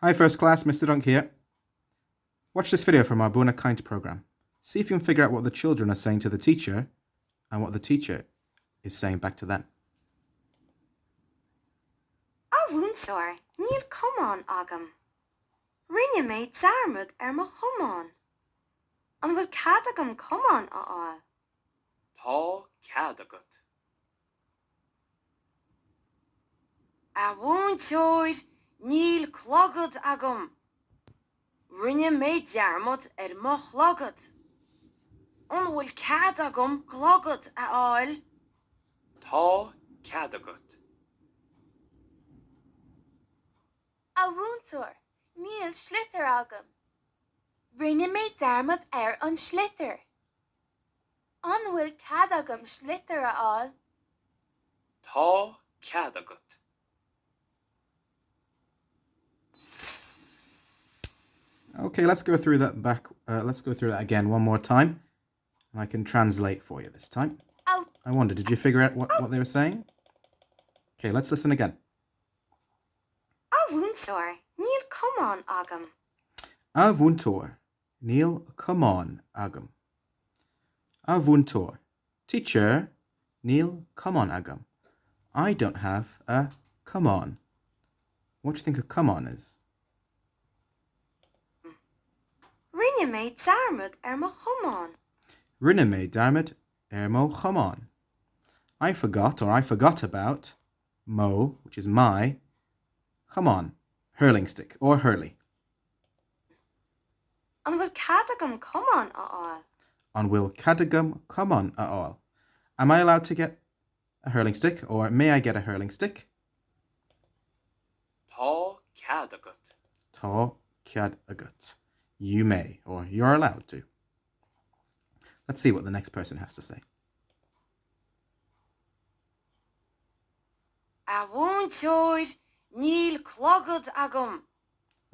Hi first class, Mr. Dunk here. Watch this video from our Buna Kind program. See if you can figure out what the children are saying to the teacher and what the teacher is saying back to them. Aimsire, níl cumán agam. Rinne méid zarmad mo chumán. An bhfuil cad agam cumán a áil. Tá cad agat. Aimsire, níl clogad agam. Rinne méid zarmad mo chlogad. An bhfuil cad agam clogad a áil. Tá cad agat. Aimsire, níl sliotar agam. Rinne méid zarmad an sliotar. An bhfuil cad agam sliotar a áil. Tá cad agat. Okay, let's go through that again one more time. And I can translate for you this time. I wonder, did you figure out what they were saying? Okay, let's listen again. Aimsire, níl cumán agam. Avuntor, Neil, come on, agam. Avuntor, teacher, Neil, come on, agam. I don't have a come on. What do you think a come on is? Rinne méid zarmad mo chumán. Rinne me darmid mo come on. I forgot about mo, which is my, come on, hurling stick or hurley. An bhfuil cad agam cumán a áil. On will cadagum come on at all. Am I allowed to get a hurling stick, or may I get a hurling stick? Tá cad agat. Tá cead agat. You may, or you're allowed to. Let's see what the next person has to say. Aimsire, níl clogad agam.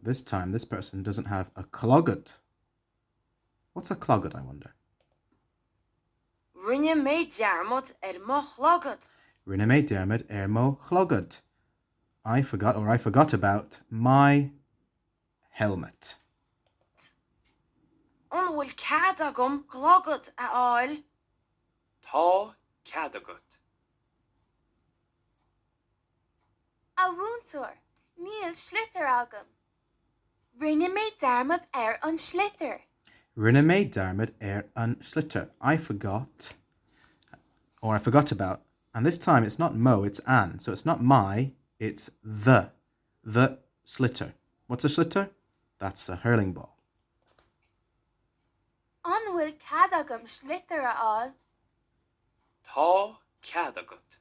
This time, this person doesn't have a clogged. What's a clogged, I wonder? Rinne méid zarmad mo chlogad. Rinne me dermid mo clogged. I forgot about my helmet. An bhfuil cad agam clogad a áil. Tá cad agat. Aimsire, níl sliotar agam. Rinne méid zarmad an sliotar. Rinne me dermid an slitter. I forgot about. And this time it's not mo, it's an. So it's not my, it's the slitter. What's a slitter? That's a hurling ball. An bhfuil cad agam sliotar a áil. Tá cad agat.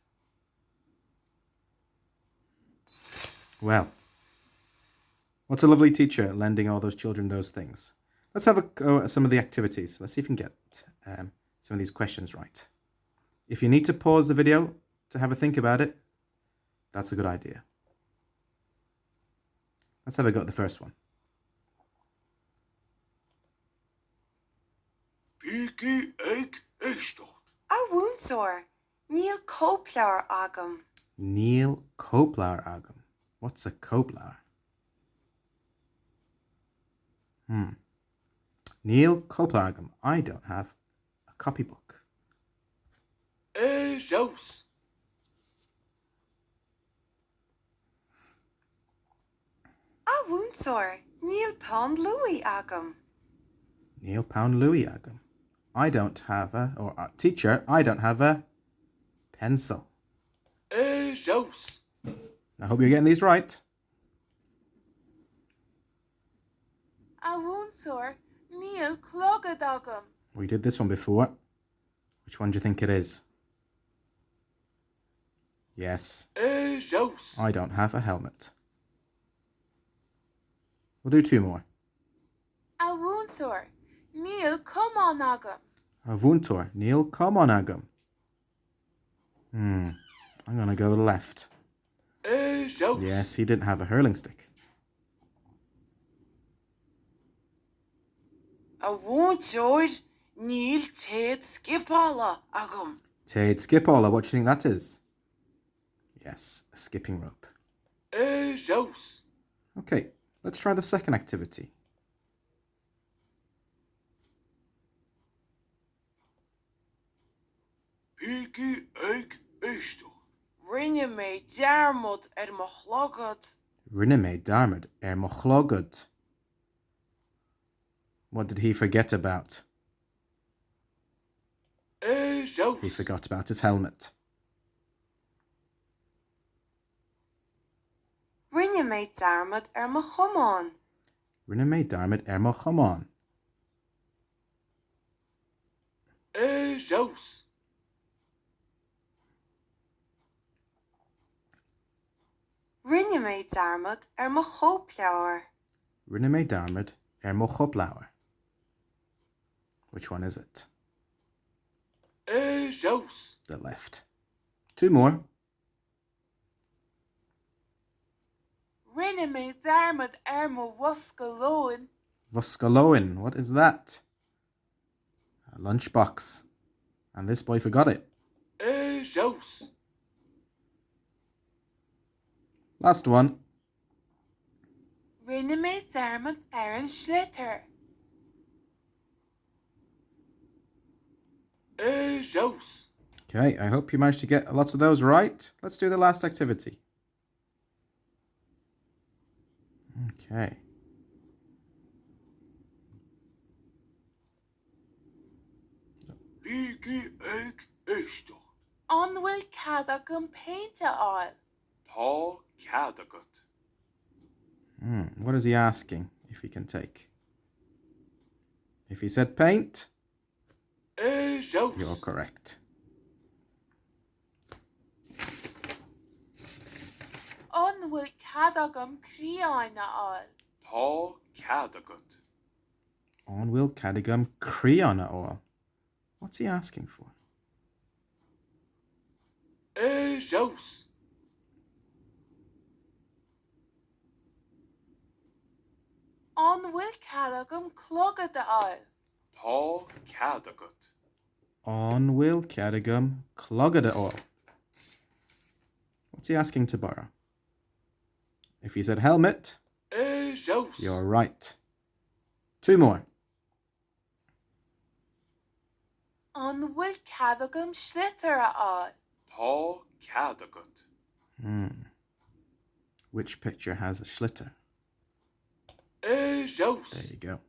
Well, what's a lovely teacher lending all those children those things. Let's have a go at some of the activities. Let's see if we can get some of these questions right. If you need to pause the video to have a think about it, that's a good idea. Let's have a go at the first one. Bígí ag éistecht. Aimsire, níl cópleabhar agam. Neil Coplar agam. What's a coplar? Neil Coplar agam. I don't have a copybook. Rós. Aimsire, níl pound Louis agam. Neil Pound Louis agam. I don't have teacher, I don't have a pencil. Rós. I hope you're getting these right. Aimsire, níl clogad agam. We did this one before. Which one do you think it is? Yes, Rós. I don't have a helmet. We'll do two more. Aimsire, níl cumán agam. Avuntor, Neil, come on agam. I'm going to go left. Rós. Yes, he didn't have a hurling stick. Aimsire, níl téad skipála agam. Tade Skipola, what do you think that is? Yes, a skipping rope. Rós. Okay, Let's try the second activity. Piki eik istocht. Rinne me dermot mo chlogad. Rinne me darmid mo chlogad. What did he forget about? Saus. He forgot about his helmet. Rinne me dermot mo chumán. Rinne me darmid mo chumán. Saus. Rinne me dermot mo choplauer. Rinne me darmid mo choplauer. Which one is it? Saus. The left. 2 more. Rinne me dermot mo wascaloin. Voskaloin. What is that? A lunchbox. And this boy forgot it. Saus. Last one. Rinne me dermot an schlitter. Saus. Okay, I hope you managed to get lots of those right. Let's do the last activity. Okay. Piki eik istocht. An will cadagum painta all. Tá cadagat. What is he asking if he can take? If he said paint, Saus. you're correct. An will cadagum creana all. Tá cadagat. On will cadigum creona oil. What's he asking for? Saus. An will cadagum clogada all. Tá cadagat. On will cadigum clogada oil. What's he asking to borrow? If he said helmet, Saus. you're right. 2 more. An will cadagum schlitter all. Tá cadagat. Which picture has a schlitter? Saus. There you go.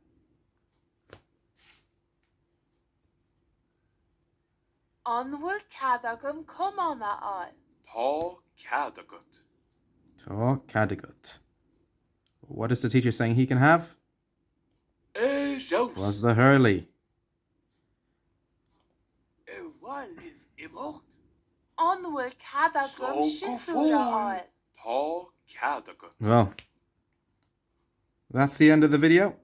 An will cadagum cumana all. Tá cadagat. To cadigut. What is the teacher saying he can have? Saus. Was the hurley. Walif imocht. An will cadagum So shisura all. Tá cadagat. Well, that's the end of the video.